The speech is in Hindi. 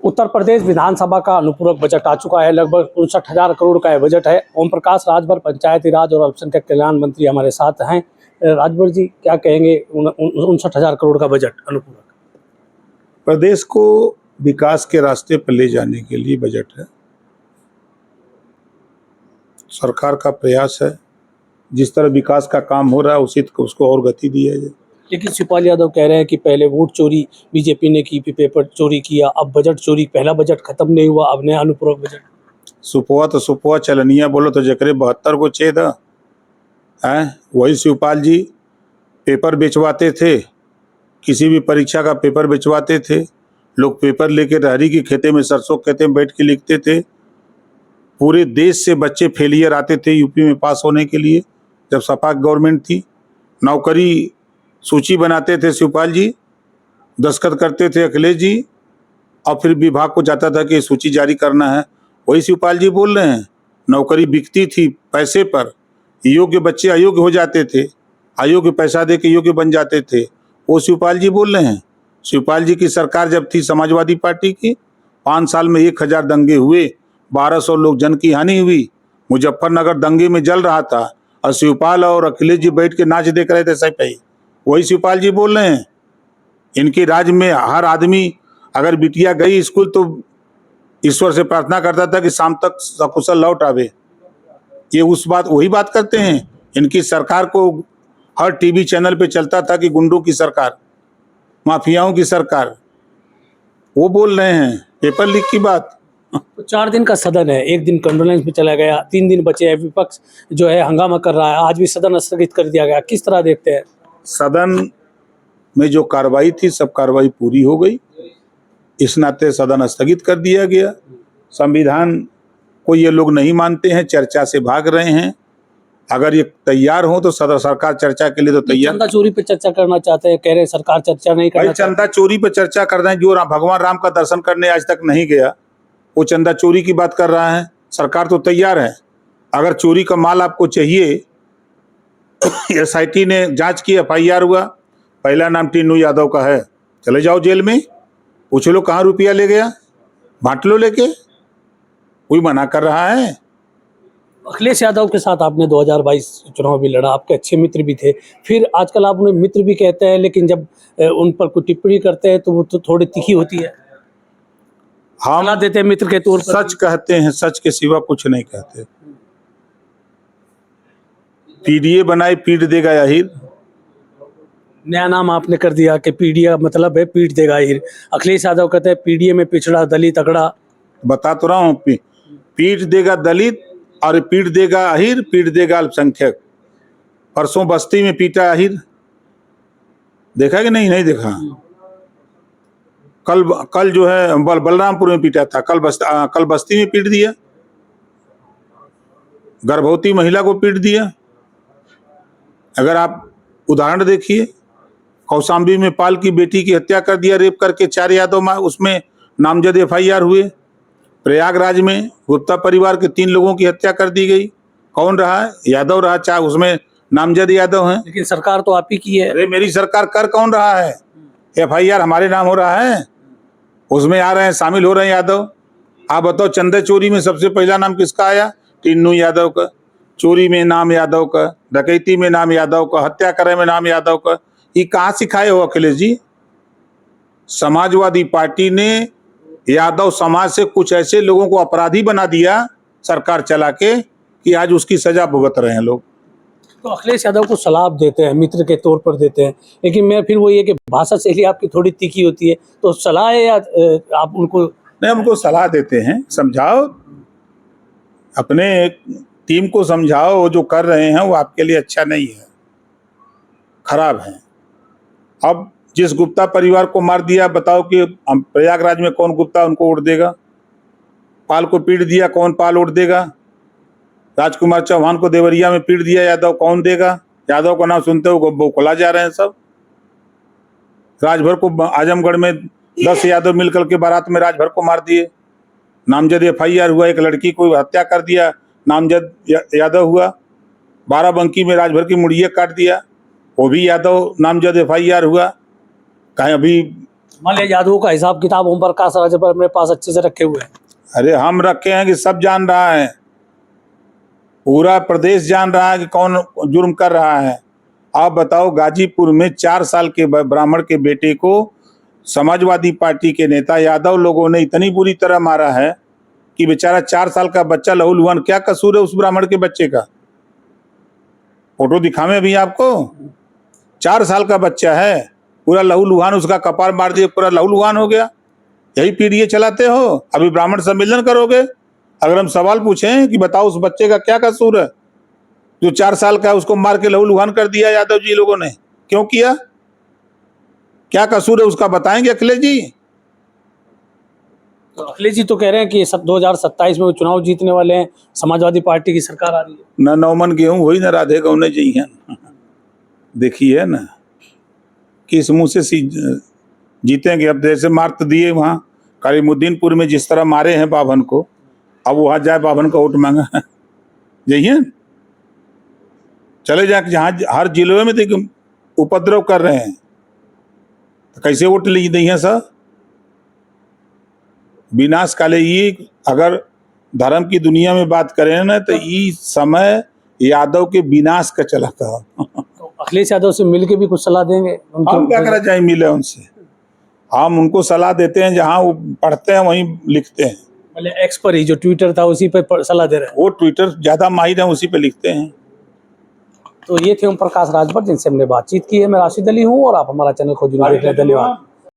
उत्तर प्रदेश विधानसभा का अनुपूरक बजट आ चुका है। लगभग 59,000 करोड़ का यह बजट है। ओम प्रकाश राजभर पंचायती राज और अल्पसंख्यक कल्याण मंत्री हमारे साथ हैं। राजभर जी, क्या कहेंगे 59,000 करोड़ का बजट अनुपूरक? प्रदेश को विकास के रास्ते पर ले जाने के लिए बजट है। सरकार का प्रयास है, जिस तरह विकास का काम हो रहा है उसी उसको और गति दी है। लेकिन शिवपाल यादव कह रहे हैं कि पहले वोट चोरी बीजेपी ने की, पेपर चोरी किया, अब बजट चोरी। पहला बजट खत्म नहीं हुआ, अब नया अनुपूरक बजट। सुपुआ तो सुपुआ, चलनिया बोलो तो जकरे 72 को छेद है। वही शिवपाल जी पेपर बेचवाते थे, किसी भी परीक्षा का पेपर बेचवाते थे। लोग पेपर लेके रहरी की खेते में, सरसों खेते में बैठ के लिखते थे। पूरे देश से बच्चे फेलियर आते थे यूपी में पास होने के लिए। जब सपा गवर्नमेंट थी, नौकरी सूची बनाते थे शिवपाल जी, दस्तखत करते थे अखिलेश जी, और फिर विभाग को जाता था कि सूची जारी करना है। वही शिवपाल जी बोल रहे हैं। नौकरी बिकती थी पैसे पर, योग्य बच्चे अयोग्य हो जाते थे, अयोग्य पैसा दे के योग्य बन जाते थे। वो शिवपाल जी बोल रहे हैं। शिवपाल जी की सरकार जब थी समाजवादी पार्टी की, 5 साल में 1000 दंगे हुए, 1200 लोग जन की हानि हुई। मुजफ्फरनगर दंगे में जल रहा था और शिवपाल और अखिलेश जी बैठ के नाच देख रहे थे सही। वही शिवपाल जी बोल रहे हैं। इनके राज्य में हर आदमी, अगर बिटिया गई स्कूल तो ईश्वर से प्रार्थना करता था कि शाम तक सकुशल लौट आवे। ये वही बात करते हैं। इनकी सरकार को हर टीवी चैनल पे चलता था कि गुंडों की सरकार, माफियाओं की सरकार। वो बोल रहे हैं पेपर लीक की बात। तो 4 दिन का सदन है, एक दिन कंडोलेंस में चला गया, 3 दिन बचे हैं। विपक्ष जो है हंगामा कर रहा है, आज भी सदन स्थगित कर दिया गया। किस तरह देखते हैं? सदन में जो कार्रवाई थी सब कार्रवाई पूरी हो गई, इस नाते सदन स्थगित कर दिया गया। संविधान को ये लोग नहीं मानते हैं, चर्चा से भाग रहे हैं। अगर ये तैयार हो तो सरकार चर्चा के लिए तो तैयार। चंदा चोरी पे चर्चा करना चाहते हैं, कह रहे हैं सरकार चर्चा नहीं करना। चंदा चोरी पे चर्चा कर रहे हैं। जो भगवान राम का दर्शन करने आज तक नहीं गया, वो चंदा चोरी की बात कर रहा है। सरकार तो तैयार है। अगर चोरी का माल आपको चाहिए, SIT ने जांच की, FIR हुआ, पहला नाम टीनू यादव का है, चले जाओ जेल में, पूछ लो कहाँ रुपया ले गया, बांट लो लेके। कोई मना कर रहा है? अखिलेश यादव के साथ आपने 2022 चुनाव भी लड़ा, आपके अच्छे मित्र भी थे। फिर आजकल आप उन्हें मित्र भी कहते हैं, लेकिन जब उन पर कोई टिप्पणी करते हैं तो वो तो थोड़ी तीखी होती है। हम देते हैं मित्र के तौर पर। सच कहते हैं, सच के सिवा कुछ नहीं कहते। PDA बनाए पीट देगा आहिर। नया नाम आपने कर दिया कि PDA मतलब है पीट देगा आहिर। अखिलेश यादव कहते हैं PDA में पिछड़ा दलित अगड़ा। बता तो रहा हूँ, पीट देगा दलित और पीट देगा आहिर, पीट देगा अल्पसंख्यक। परसों बस्ती में पीटा आहिर, देखा कि नहीं? नहीं देखा। कल जो है बलरामपुर में पीटा था, कल बस्ती में पीट दिया। गर्भवती महिला को पीट दिया। अगर आप उदाहरण देखिए, कौशाम्बी में पाल की बेटी की हत्या कर दिया, रेप करके 4 यादव उसमें नामजद FIR हुए। प्रयागराज में गुप्ता परिवार के 3 लोगों की हत्या कर दी गई। कौन रहा है? यादव रहा, चाहे उसमें नामजद यादव हैं। लेकिन सरकार तो आप ही की है। अरे मेरी सरकार कर कौन रहा है? FIR हमारे नाम हो रहा है, उसमें आ रहे हैं, शामिल हो रहे हैं यादव। आप बताओ, चंदा चोरी में सबसे पहला नाम किसका आया? टीनू यादव का। चोरी में नाम यादव का, डकैती में नाम यादव का, हत्या करे में नाम यादव का। ये कहाँ सिखाए हो अखिलेश जी? समाजवादी पार्टी ने यादव समाज से कुछ ऐसे लोगों को अपराधी बना दिया सरकार चला के, कि आज उसकी सजा भुगत रहे हैं लोग। तो अखिलेश यादव को सलाह देते हैं, मित्र के तौर पर देते हैं, लेकिन मैं फिर वो ये कि भाषा शैली आपकी थोड़ी तीखी होती है, तो सलाह है या आप उनको? नहीं, हमको सलाह देते हैं, समझाओ, अपने टीम को समझाओ, वो जो कर रहे हैं वो आपके लिए अच्छा नहीं है, खराब है। अब जिस गुप्ता परिवार को मार दिया, बताओ कि हम प्रयागराज में कौन गुप्ता उनको वोट देगा? पाल को पीट दिया, कौन पाल वोट देगा? राजकुमार चौहान को देवरिया में पीट दिया यादव, कौन देगा? यादव का नाम सुनते हो बौखला जा रहे हैं सब। राजभर को आजमगढ़ में 10 यादव मिलकर के बारात में राजभर को मार दिए, नामजद FIR हुआ। एक लड़की को हत्या कर दिया, नामजद यादव हुआ। बाराबंकी में राजभर की मुड़िया काट दिया, वो भी यादव, नामजद FIR हुआ। कहीं अभी मान लिया यादवों का हिसाब किताब ओम प्रकाश राजभर मेरे पास अच्छे से रखे हुए हैं। अरे हम रखे हैं कि सब जान रहा है, पूरा प्रदेश जान रहा है कि कौन जुर्म कर रहा है। आप बताओ, गाजीपुर में 4 साल के ब्राह्मण के बेटे को समाजवादी पार्टी के नेता यादव लोगों ने इतनी बुरी तरह मारा है कि बेचारा 4 साल का बच्चा लहूलुहान, क्या कसूर है उस ब्राह्मण के बच्चे का? फोटो दिखावे भी आपको, 4 साल का बच्चा है, पूरा लहूलुहान, उसका कपार मार दिया, पूरा लहूलुहान हो गया। यही पीढ़ी चलाते हो? अभी ब्राह्मण सम्मेलन करोगे? अगर हम सवाल पूछें कि बताओ उस बच्चे का क्या कसूर है जो 4 साल का है, उसको मार के लहूलुहान कर दिया यादव जी लोगों ने, क्यों किया? क्या कसूर है उसका, बताएंगे अखिलेश जी? तो अखिलेश जी तो कह रहे हैं कि 2027 में वो चुनाव जीतने वाले हैं, समाजवादी पार्टी की सरकार आ रही है। न नौमन गेहूं हुई न राधे गौने चाहिए। देखिए ना किस मुंह से जीतेंगे। अब जैसे मार तो दिए वहाँ करीमुद्दीनपुर में, जिस तरह मारे हैं बाभन को, अब वहां जाए बाभन का वोट मांगा जाइए, चले जाके जहाँ हर जिले में देखिए उपद्रव कर रहे हैं, तो कैसे वोट ली दी है सर? विनाश काले ये, अगर धर्म की दुनिया में बात करें ना तो ये समय यादव के विनाश का चला था। तो अखिलेश यादव से मिलके भी कुछ सलाह देंगे हम क्या करना चाहिए मिले उनसे? हम उनको सलाह देते हैं, जहाँ वो पढ़ते हैं वहीं लिखते हैं। मतलब एक्स पर ही जो ट्विटर था उसी पर सलाह दे रहे हैं। वो ट्विटर ज्यादा माहिर है, उसी पे लिखते हैं। तो ये थे ओम प्रकाश राजभर जिनसे हमने बातचीत की है। मैं राशिद अली हूँ और आप हमारा चैनल खोज देख रहे हैं। धन्यवाद।